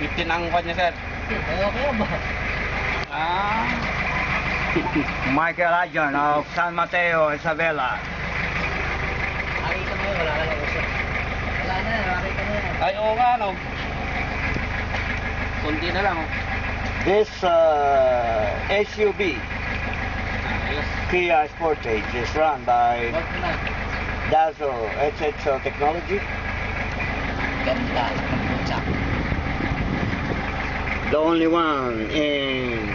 15 ang kwan niya, sir. Kaya ba? Ah. Michael Ajon of San Mateo, Isabela. Nakita mo yun, wala ka lang gusto. Wala na, nakita mo yun. Ay, oo nga, no. Kunti na lang, oh. This SUV, Ayos. Kia Sportage, is run by Wag na. Dazo HHO Technology. Ganda. Tsak. The only one in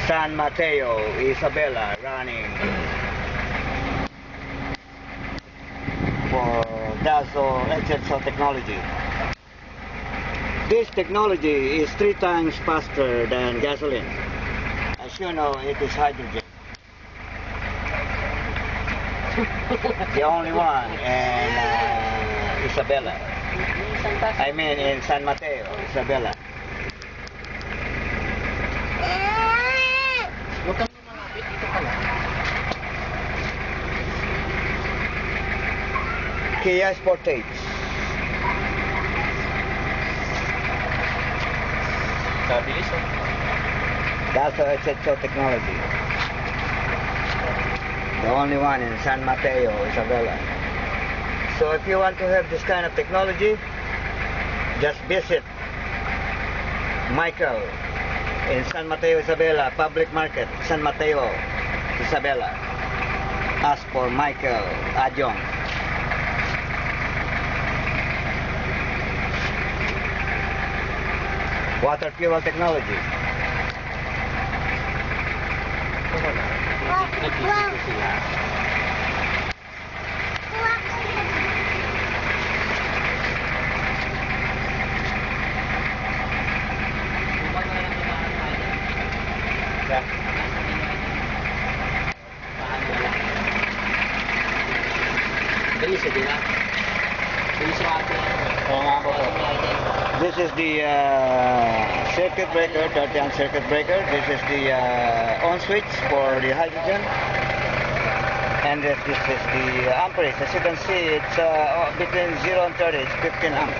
San Mateo, Isabela, running for Dazo HHO Technology. This technology is 3 times faster than gasoline. As you know, it is hydrogen. The only one in Isabela. I mean in San Mateo, Isabela. Huwag kang malapit, dito ka lang. Kia Sportage. Kabilis, oh. That's HHO Technology. The only one in San Mateo, Isabela. So if you want to have this kind of technology, just visit Michael in San Mateo, Isabela, public market, San Mateo, Isabela. Ask for Michael Ajon. Water fuel technology. Nagkikita sila. Huwag na lang naman tayo. Yeah. Paano lang. Dali sa dila. Dali sa atin. Oo nga po, sir. This is the circuit breaker, dirty circuit breaker. This is the on switch for the hydrogen. And this is the amperage. As you can see, it's between 0 and 30, it's 15 amps.